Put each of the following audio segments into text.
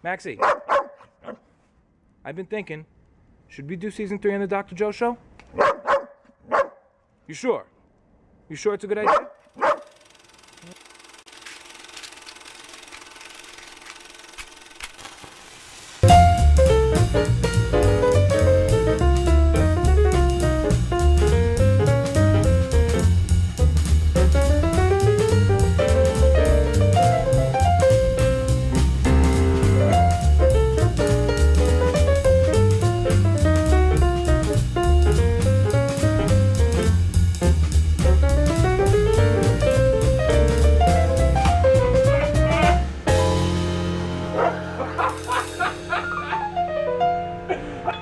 Maxie, I've been thinking, should we do season 3 on the Dr. Joe show? You sure? You sure it's a good idea?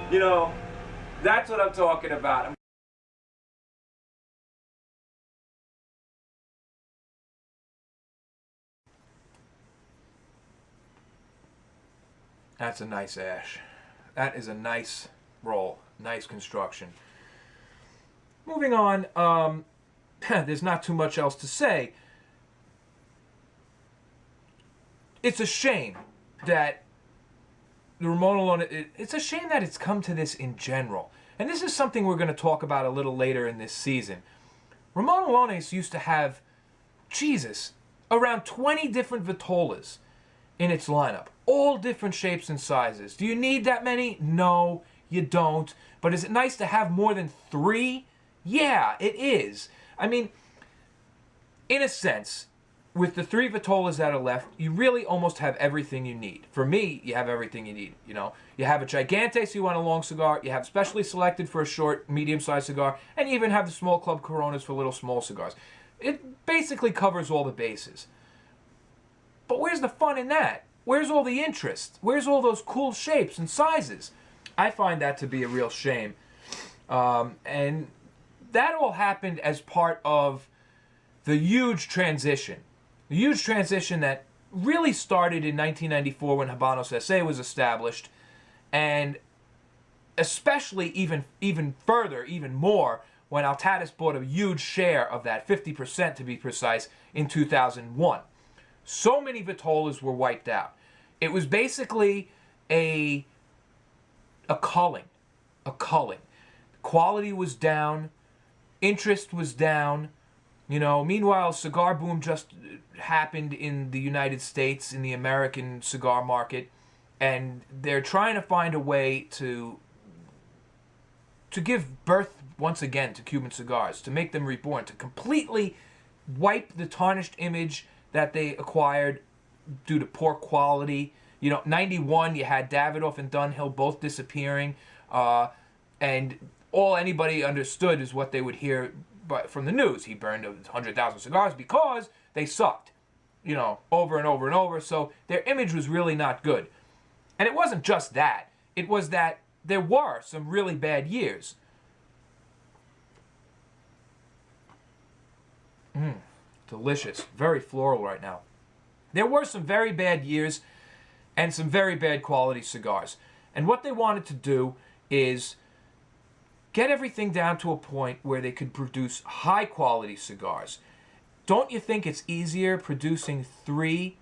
You know, that's what I'm talking about. That's a nice ash. That is a nice roll. Nice construction. Moving on, there's not too much else to say. It's a shame that the Ramon Allones, it's a shame that it's come to this in general. And this is something we're going to talk about a little later in this season. Ramon Allones used to have, Jesus, around 20 different vitolas in its lineup. All different shapes and sizes. Do you need that many? No, you don't. But is it nice to have more than 3? Yeah, it is. I mean, in a sense, with the 3 vitolas that are left, you really almost have everything you need. For me, you have everything you need. You know, you have a Gigante, so you want a long cigar. You have Specially Selected for a short, medium-sized cigar. And you even have the small club Coronas for little small cigars. It basically covers all the bases. But where's the fun in that? Where's all the interest? Where's all those cool shapes and sizes? I find that to be a real shame. And that all happened as part of the huge transition. The huge transition that really started in 1994 when Habanos SA was established, and especially even further, even more, when Altadis bought a huge share of that, 50% to be precise, in 2001. So many vitolas were wiped out. It was basically a culling. Quality was down. Interest was down. You know, meanwhile, cigar boom just happened in the United States, in the American cigar market, and they're trying to find a way to give birth once again to Cuban cigars, to make them reborn, to completely wipe the tarnished image that they acquired due to poor quality. You know, 91, you had Davidoff and Dunhill both disappearing, and all anybody understood is what they would hear from the news. He burned 100,000 cigars because they sucked, you know, over and over and over. So their image was really not good. And it wasn't just that. It was that there were some really bad years. Delicious. Very floral right now. There were some very bad years and some very bad quality cigars. And what they wanted to do is get everything down to a point where they could produce high quality cigars. Don't you think it's easier producing 3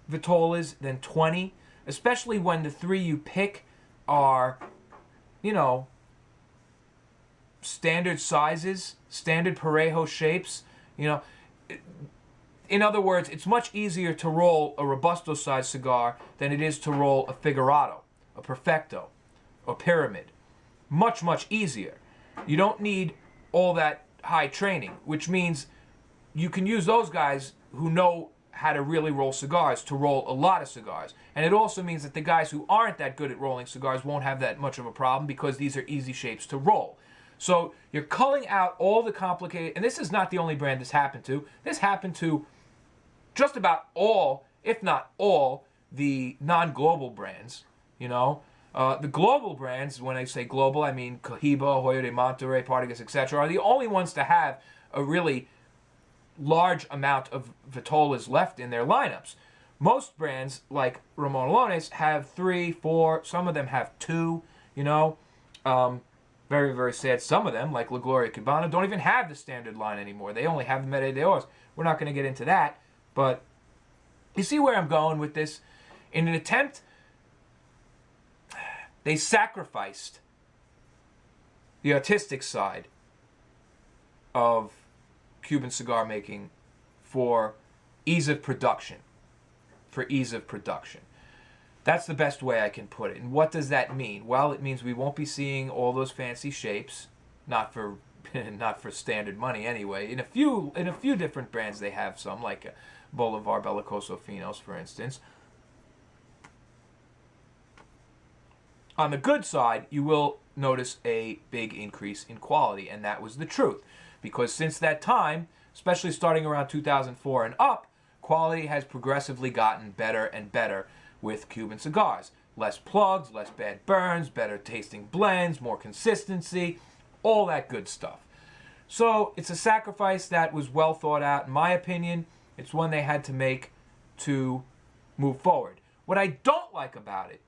vitolas than 20? Especially when the 3 you pick are, you know, standard sizes, standard Parejo shapes. You know, in other words, it's much easier to roll a Robusto sized cigar than it is to roll a Figurado, a Perfecto, or Pyramid. Much, much easier. You don't need all that high training, which means you can use those guys who know how to really roll cigars to roll a lot of cigars. And it also means that the guys who aren't that good at rolling cigars won't have that much of a problem because these are easy shapes to roll. So you're culling out all the complicated, and this is not the only brand this happened to. This happened to just about all, if not all, the non-global brands, you know. The global brands, when I say global, I mean Cohiba, Hoyo de Monterrey, Partagas, etc., are the only ones to have a really large amount of vitolas left in their lineups. Most brands, like Ramon Allones, have 3, 4, some of them have 2, you know. Very, very sad. Some of them, like La Gloria Cubana, don't even have the standard line anymore. They only have the Medalla de Oro. We're not going to get into that, but you see where I'm going with this? In an attempt, they sacrificed the artistic side of Cuban cigar making for ease of production. That's the best way I can put it. And what does that mean? Well, it means we won't be seeing all those fancy shapes, not for standard money anyway. In a few different brands they have some, like Bolivar Bellicoso Finos, for instance. On the good side, you will notice a big increase in quality, and that was the truth. Because since that time, especially starting around 2004 and up, quality has progressively gotten better and better with Cuban cigars. Less plugs, less bad burns, better tasting blends, more consistency, all that good stuff. So it's a sacrifice that was well thought out. In my opinion, it's one they had to make to move forward. What I don't like about it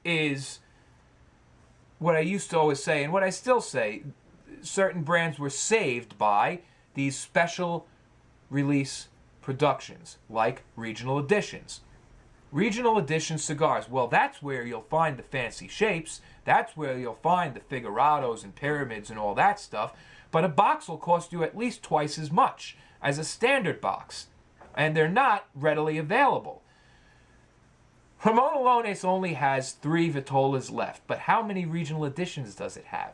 is what I used to always say, and what I still say, certain brands were saved by these special release productions, like regional editions. Regional edition cigars, well, that's where you'll find the fancy shapes. That's where you'll find the figurados and pyramids and all that stuff. But a box will cost you at least twice as much as a standard box. And they're not readily available. Ramon Allones only has 3 vitolas left. But how many regional editions does it have?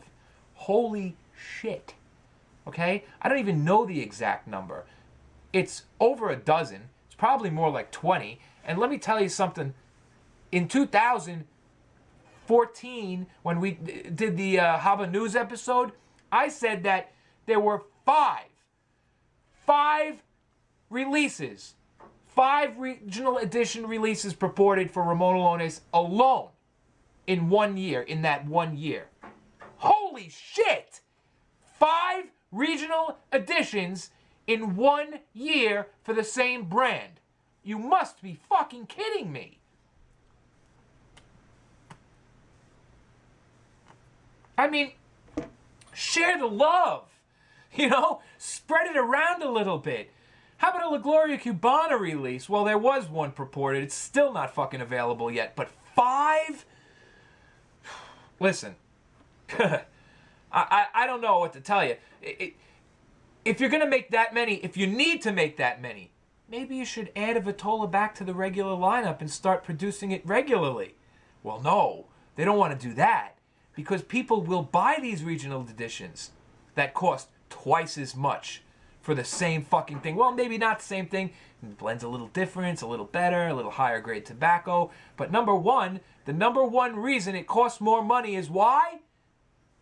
Holy shit. Okay? I don't even know the exact number. It's over a dozen. It's probably more like 20. And let me tell you something. In 2014, when we did the Habana News episode, I said that there were 5 releases, 5 regional edition releases purported for Ramon Allones alone in 1 year, in that 1 year. Holy shit! 5 regional editions in 1 year for the same brand. You must be fucking kidding me. I mean, share the love. You know, spread it around a little bit. How about a La Gloria Cubana release? Well, there was one purported. It's still not fucking available yet. But 5? Listen, I don't know what to tell you. If you're going to make that many, if you need to make that many, maybe you should add a vitola back to the regular lineup and start producing it regularly. Well, no, they don't want to do that because people will buy these regional editions that cost twice as much for the same fucking thing. Well, maybe not the same thing. It blends a little different, it's a little better, a little higher grade tobacco. But the number one reason it costs more money is why?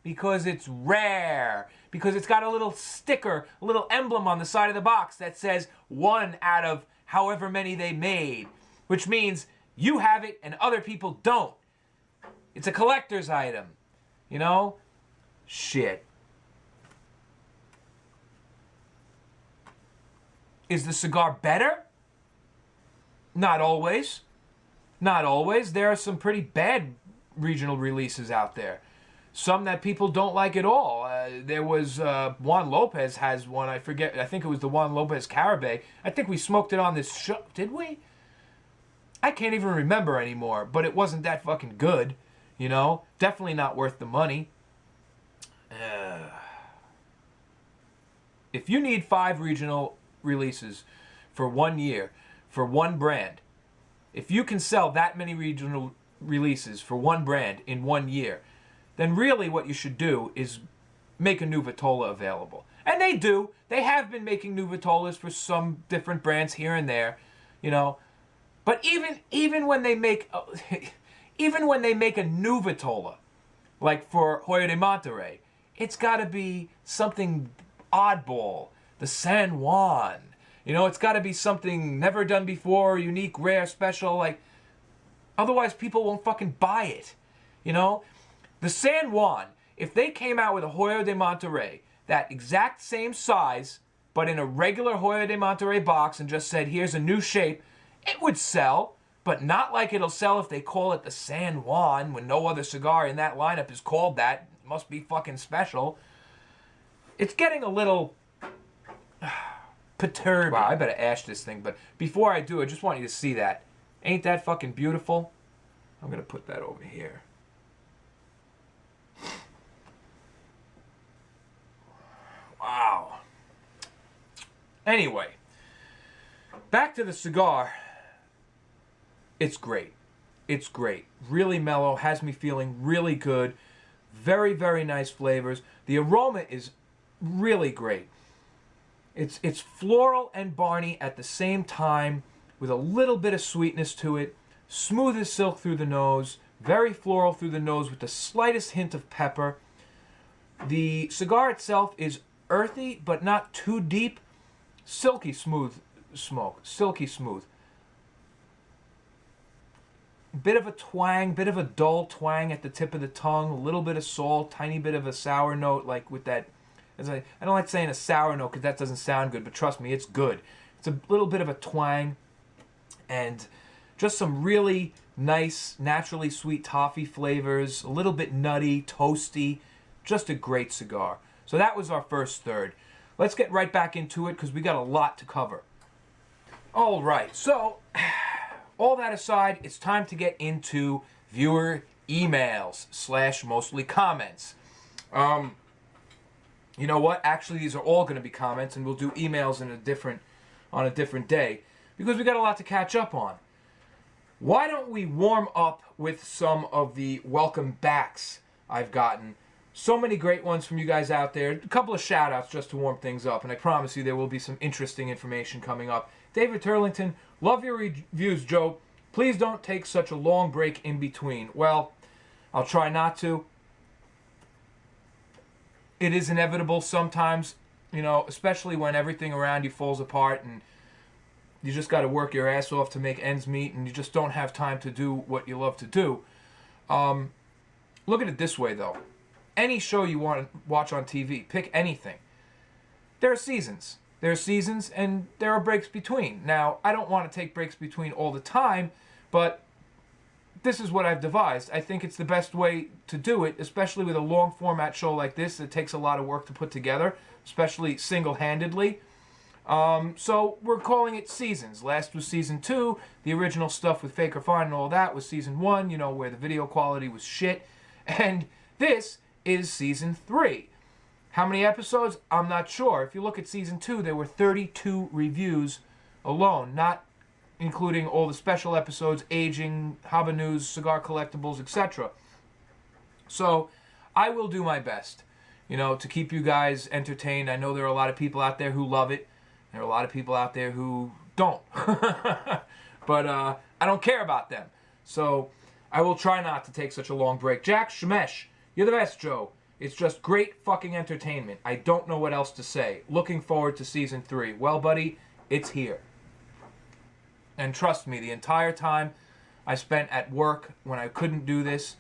Because it's rare. Because it's got a little sticker, a little emblem on the side of the box that says 1 out of however many they made. Which means you have it and other people don't. It's a collector's item. You know? Shit. Is the cigar better? Not always. Not always. There are some pretty bad regional releases out there. Some that people don't like at all. There was Juan Lopez has one. I forget. I think it was the Juan Lopez Caribe. I think we smoked it on this show. Did we? I can't even remember anymore. But it wasn't that fucking good. You know? Definitely not worth the money. If you need 5 regional releases for 1 year, for one brand, if you can sell that many regional releases for one brand in 1 year, then really what you should do is make a new vitola available. And they do. They have been making new vitolas for some different brands here and there, you know. But even when they make a new vitola, like for Hoyo de Monterrey, it's got to be something oddball. The San Juan, you know, it's got to be something never done before, unique, rare, special. Like, otherwise people won't fucking buy it, you know. The San Juan, if they came out with a Hoyo de Monterrey, that exact same size, but in a regular Hoyo de Monterrey box and just said, here's a new shape, it would sell, but not like it'll sell if they call it the San Juan when no other cigar in that lineup is called that. It must be fucking special. It's getting a little perturbing. Wow, I better ash this thing, but before I do, I just want you to see that. Ain't that fucking beautiful? I'm going to put that over here. Wow. Anyway, back to the cigar. It's great. It's great. Really mellow. Has me feeling really good. Very, very nice flavors. The aroma is really great. It's floral and barny at the same time with a little bit of sweetness to it. Smooth as silk through the nose. Very floral through the nose with the slightest hint of pepper. The cigar itself is earthy but not too deep. Silky smooth smoke. Silky smooth. Bit of a twang, bit of a dull twang at the tip of the tongue, a little bit of salt, tiny bit of a sour note, like with that. I don't like saying a sour note because that doesn't sound good, but trust me, it's good. It's a little bit of a twang, and just some really nice, naturally sweet toffee flavors, a little bit nutty, toasty, just a great cigar. So that was our first third. Let's get right back into it because we got a lot to cover. All right, so all that aside, it's time to get into viewer emails / mostly comments. You know what? Actually, these are all going to be comments, and we'll do emails on a different day because we got a lot to catch up on. Why don't we warm up with some of the welcome backs I've gotten? So many great ones from you guys out there. A couple of shout outs just to warm things up, and I promise you there will be some interesting information coming up. David Turlington, love your reviews, Joe. Please don't take such a long break in between. Well, I'll try not to. It is inevitable sometimes, you know, especially when everything around you falls apart and you just got to work your ass off to make ends meet and you just don't have time to do what you love to do. Look at it this way, though. Any show you want to watch on TV, pick anything. There are seasons. There are seasons and there are breaks between. Now, I don't want to take breaks between all the time, but this is what I've devised. I think it's the best way to do it, especially with a long format show like this that takes a lot of work to put together, especially single-handedly. So we're calling it seasons. Last was season 2. The original stuff with Fake or Fine and all that was season 1, you know, where the video quality was shit. And this is season 3. How many episodes? I'm not sure. If you look at season 2, there were 32 reviews alone, not including all the special episodes, aging, Habana news, cigar collectibles, etc. So I will do my best, you know, to keep you guys entertained. I know there are a lot of people out there who love it. There are a lot of people out there who don't. But I don't care about them. So I will try not to take such a long break. Jack Shemesh, you're the best, Joe. It's just great fucking entertainment. I don't know what else to say. Looking forward to season 3. Well, buddy, it's here. And trust me, the entire time I spent at work when I couldn't do this,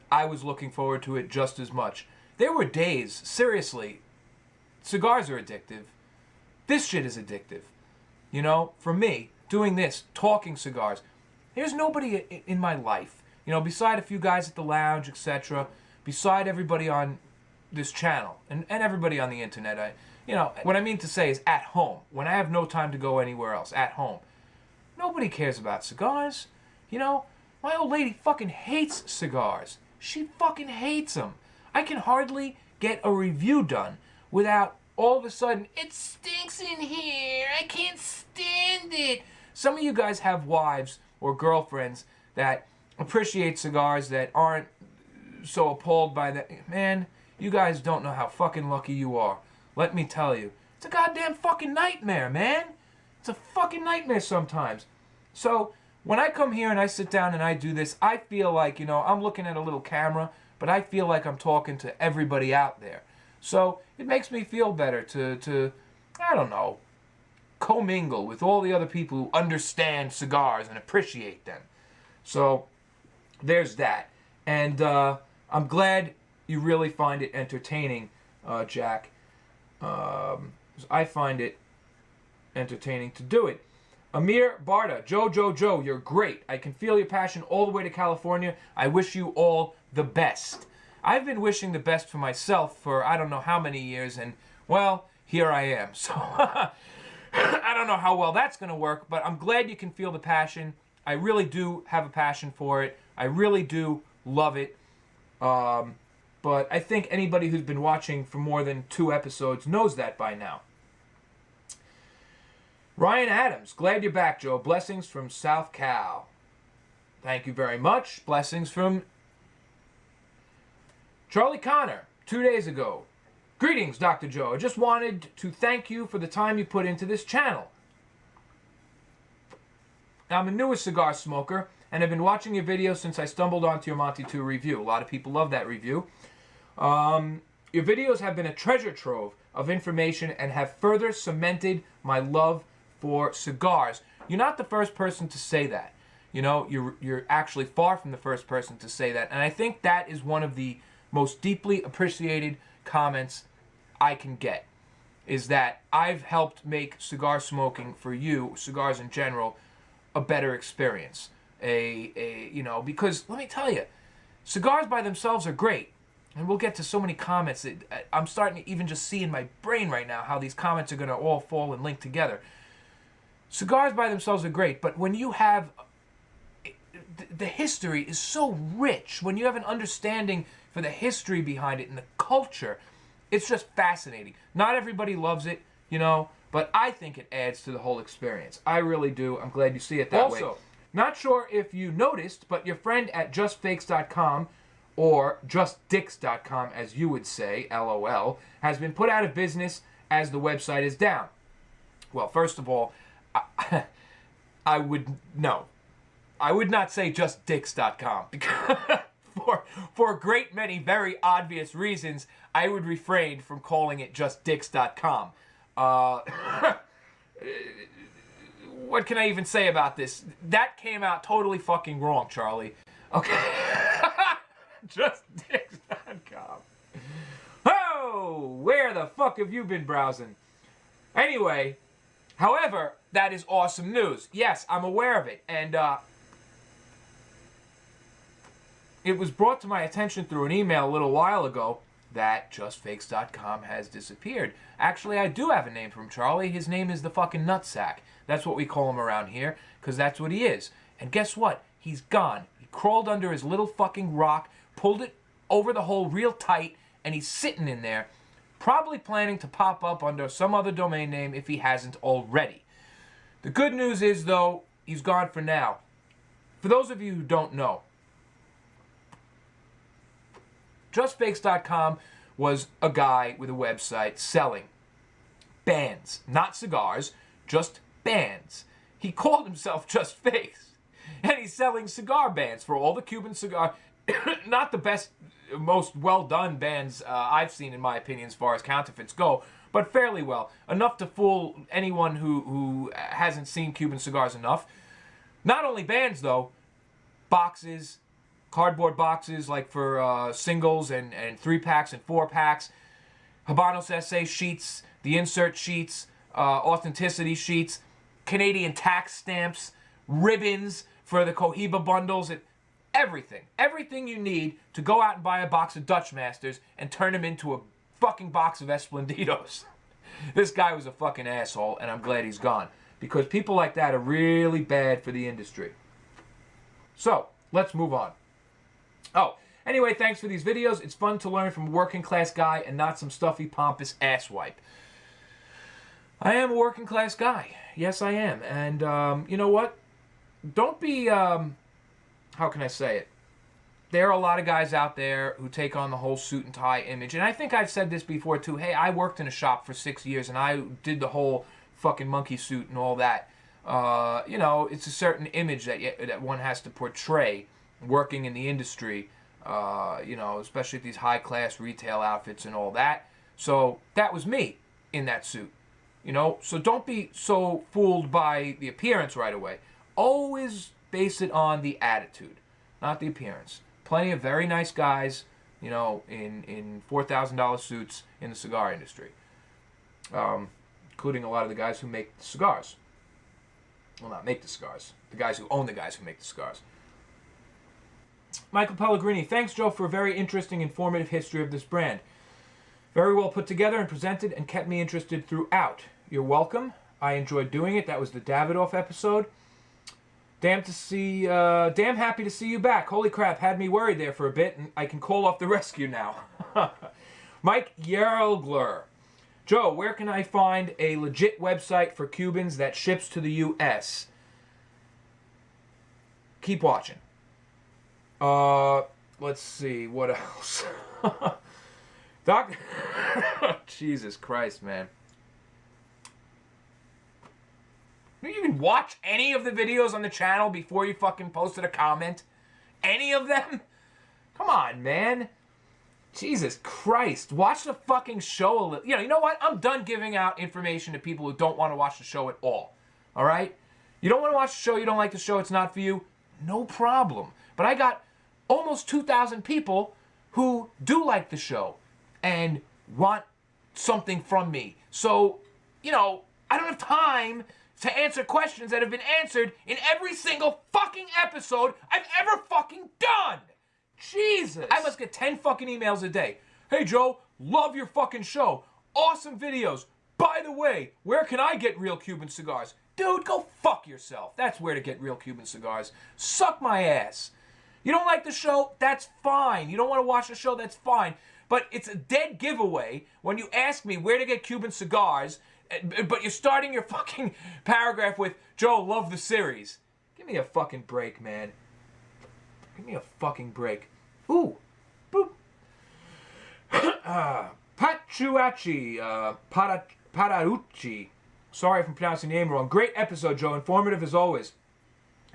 I was looking forward to it just as much. There were days, seriously, cigars are addictive. This shit is addictive. You know, for me, doing this, talking cigars, there's nobody in my life, you know, beside a few guys at the lounge, etc., beside everybody on this channel and everybody on the internet. You know, what I mean to say is at home, when I have no time to go anywhere else, at home. Nobody cares about cigars. You know, my old lady fucking hates cigars. She fucking hates them. I can hardly get a review done without all of a sudden, it stinks in here. I can't stand it. Some of you guys have wives or girlfriends that appreciate cigars that aren't so appalled by that. Man, you guys don't know how fucking lucky you are. Let me tell you. It's a goddamn fucking nightmare, man. It's a fucking nightmare sometimes. So, when I come here and I sit down and I do this, I feel like, you know, I'm looking at a little camera, but I feel like I'm talking to everybody out there. So, it makes me feel better to I don't know, commingle with all the other people who understand cigars and appreciate them. So, there's that. And I'm glad you really find it entertaining, Jack. I find it entertaining to do it. Amir Barda, Joe, you're great. I can feel your passion all the way to California. I wish you all the best. I've been wishing the best for myself for I don't know how many years, and, well, here I am. So, I don't know how well that's going to work, but I'm glad you can feel the passion. I really do have a passion for it. I really do love it. But I think anybody who's been watching for more than 2 episodes knows that by now. Ryan Adams, glad you're back, Joe. Blessings from South Cal. Thank you very much. Blessings from Charlie Connor, 2 days ago. Greetings, Dr. Joe. I just wanted to thank you for the time you put into this channel. I'm a newer cigar smoker, and I've been watching your videos since I stumbled onto your Monty 2 review. A lot of people love that review. Your videos have been a treasure trove of information and have further cemented my love for cigars. You're not the first person to say that. You know, you're actually far from the first person to say that. And I think that is one of the most deeply appreciated comments I can get, is that I've helped make cigar smoking for you, cigars in general, a better experience. You know, because let me tell you, cigars by themselves are great. And we'll get to so many comments that I'm starting to even just see in my brain right now how these comments are going to all fall and link together. Cigars by themselves are great, but when you have... the history is so rich. When you have an understanding for the history behind it and the culture, it's just fascinating. Not everybody loves it, you know, but I think it adds to the whole experience. I really do. I'm glad you see it that way. Also, not sure if you noticed, but your friend at justfakes.com, or justdicks.com as you would say, LOL, has been put out of business as the website is down. Well, first of all, I would not say justdicks.com because for a great many very obvious reasons, I would refrain from calling it justdicks.com. What can I even say about this? That came out totally fucking wrong, Charlie. Okay. justdicks.com. Oh, where the fuck have you been browsing? Anyway, however, that is awesome news. Yes, I'm aware of it. And, it was brought to my attention through an email a little while ago that justfakes.com has disappeared. Actually, I do have a name for him, Charlie. His name is the fucking nutsack. That's what we call him around here, because that's what he is. And guess what? He's gone. He crawled under his little fucking rock, pulled it over the hole real tight, and he's sitting in there, probably planning to pop up under some other domain name if he hasn't already. The good news is, though, he's gone for now. For those of you who don't know, JustFakes.com was a guy with a website selling bands, not cigars, just bands. He called himself Just Fakes, and he's selling cigar bands for all the Cuban cigar, not the best, most well-done bands I've seen, in my opinion, as far as counterfeits go, but fairly well. Enough to fool anyone who hasn't seen Cuban cigars enough. Not only bands, though, boxes, cardboard boxes like for singles and 3-packs and 4-packs, Habanos essay sheets, the insert sheets, authenticity sheets, Canadian tax stamps, ribbons for the Cohiba bundles, everything. Everything you need to go out and buy a box of Dutch Masters and turn them into a fucking box of Esplendidos. This guy was a fucking asshole, and I'm glad he's gone. Because people like that are really bad for the industry. So, let's move on. Oh, anyway, thanks for these videos. It's fun to learn from a working class guy and not some stuffy, pompous asswipe. I am a working class guy. Yes, I am. And, you know what? Don't be, how can I say it? There are a lot of guys out there who take on the whole suit and tie image. And I think I've said this before, too. Hey, I worked in a shop for 6 years, and I did the whole fucking monkey suit and all that. You know, it's a certain image that one has to portray working in the industry, you know, especially these high-class retail outfits and all that. So that was me in that suit, you know. So don't be so fooled by the appearance right away. Always base it on the attitude, not the appearance. Plenty of very nice guys, you know, in $4,000 suits in the cigar industry, including a lot of the guys who make the cigars. Well, not make the cigars. The guys who own the guys who make the cigars. Michael Pellegrini, thanks, Joe, for a very interesting, informative history of this brand. Very well put together and presented and kept me interested throughout. You're welcome. I enjoyed doing it. That was the Davidoff episode. Damn happy to see you back. Holy crap, had me worried there for a bit, and I can call off the rescue now. Mike Yergler. Joe, where can I find a legit website for Cubans that ships to the U.S.? Keep watching. Let's see, what else? Jesus Christ, man. Do you even watch any of the videos on the channel before you fucking posted a comment? Any of them? Come on, man. Jesus Christ. Watch the fucking show a little. You know what? I'm done giving out information to people who don't want to watch the show at all. Alright? You don't want to watch the show, you don't like the show, it's not for you. No problem. But I got almost 2,000 people who do like the show and want something from me. So, I don't have time to answer questions that have been answered in every single fucking episode I've ever fucking done. Jesus. I must get 10 fucking emails a day. Hey, Joe, love your fucking show. Awesome videos. By the way, where can I get real Cuban cigars? Dude, go fuck yourself. That's where to get real Cuban cigars. Suck my ass. You don't like the show? That's fine. You don't want to watch the show? That's fine. But it's a dead giveaway when you ask me where to get Cuban cigars, but you're starting your fucking paragraph with, Joe, love the series. Give me a fucking break, man. Give me a fucking break. Ooh. Boop. Pachuachi. Pararucci. Sorry if I'm pronouncing the name wrong. Great episode, Joe. Informative as always.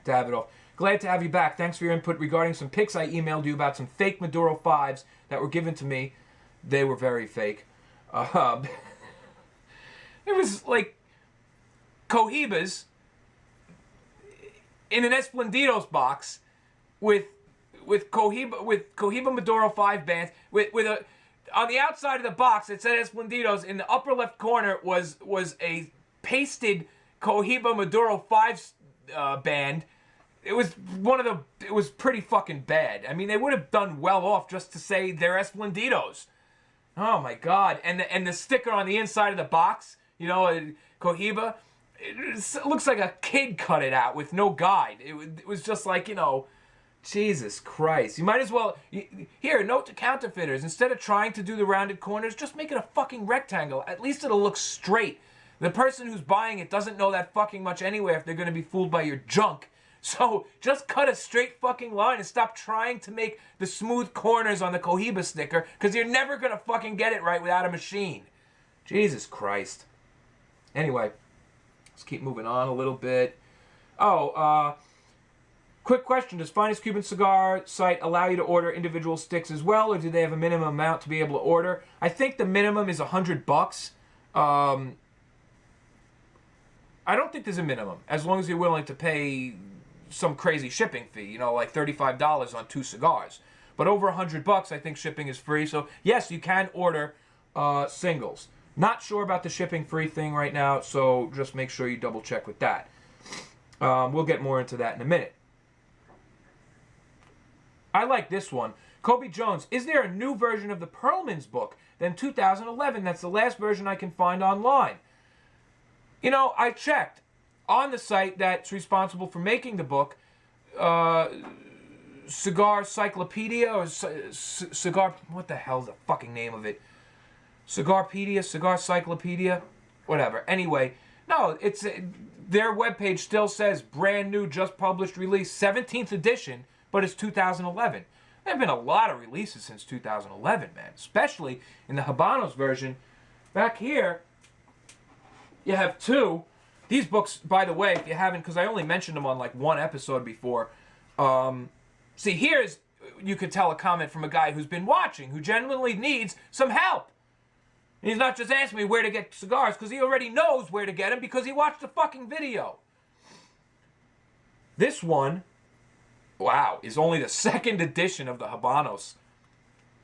To have it off. Glad to have you back. Thanks for your input regarding some pics I emailed you about some fake Maduro 5s that were given to me. They were very fake. It was like Cohibas in an Esplendidos box with Cohiba Maduro 5 bands with a on the outside of the box it said Esplendidos. In the upper left corner was a pasted Cohiba Maduro 5 band. It was it was pretty fucking bad. I mean, they would have done well off just to say they're Esplendidos. Oh my God! And the sticker on the inside of the box, Cohiba, it looks like a kid cut it out with no guide. It was just like, Jesus Christ. You might as well, here, note to counterfeiters, instead of trying to do the rounded corners, just make it a fucking rectangle. At least it'll look straight. The person who's buying it doesn't know that fucking much anyway if they're going to be fooled by your junk. So just cut a straight fucking line and stop trying to make the smooth corners on the Cohiba sticker, because you're never going to fucking get it right without a machine. Jesus Christ. Anyway, let's keep moving on a little bit. Quick question. Does Finest Cuban Cigar site allow you to order individual sticks as well, or do they have a minimum amount to be able to order? I think the minimum is $100. I don't think there's a minimum, as long as you're willing to pay some crazy shipping fee, like $35 on 2 cigars. But over $100, I think shipping is free. So yes, you can order singles. Not sure about the shipping free thing right now, so just make sure you double check with that. We'll get more into that in a minute. I like this one. Kobe Jones, is there a new version of the Perlman's book than 2011? That's the last version I can find online. I checked on the site that's responsible for making the book, Cigar Cyclopedia, or Cigar, what the hell's the fucking name of it? Cigarpedia, Cigar Cyclopedia, whatever. Anyway, no, it's their webpage still says brand new, just published release, 17th edition, but it's 2011. There have been a lot of releases since 2011, man, especially in the Habanos version. Back here, you have 2. These books, by the way, if you haven't, because I only mentioned them on like one episode before. See, here's, you could tell a comment from a guy who's been watching, who genuinely needs some help. And he's not just asking me where to get cigars, because he already knows where to get them because he watched the fucking video. This one, wow, is only the 2nd edition of the Habanos.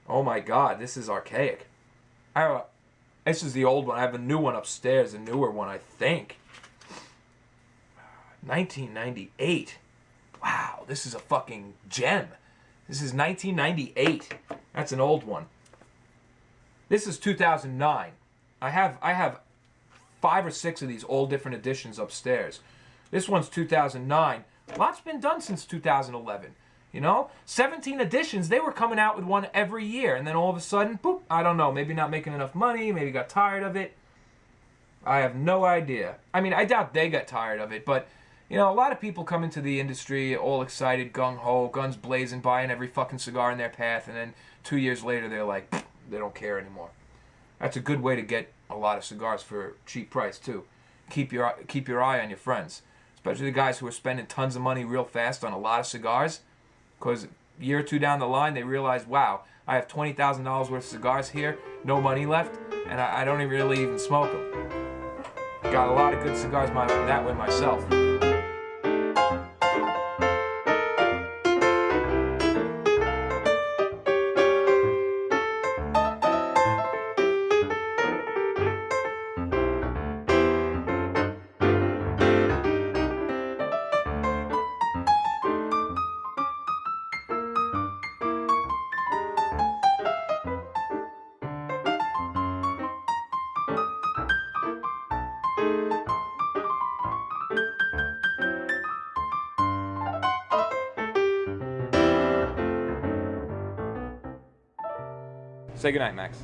Oh my God, this is archaic. This is the old one. I have a new one upstairs, a newer one, I think. 1998. Wow, this is a fucking gem. This is 1998. That's an old one. This is 2009. I have 5 or 6 of these all different editions upstairs. This one's 2009. A lot's been done since 2011. You know, 17 editions, they were coming out with one every year. And then all of a sudden, boop, I don't know, maybe not making enough money, maybe got tired of it. I have no idea. I mean, I doubt they got tired of it, but, you know, a lot of people come into the industry all excited, gung-ho, guns blazing, buying every fucking cigar in their path, and then 2 years later they're like, they don't care anymore. That's a good way to get a lot of cigars for a cheap price, too. Keep your eye on your friends, especially the guys who are spending tons of money real fast on a lot of cigars, because a year or two down the line, they realize, wow, I have $20,000 worth of cigars here, no money left, and I don't even really even smoke them. Got a lot of good cigars that way myself. Say goodnight, Max.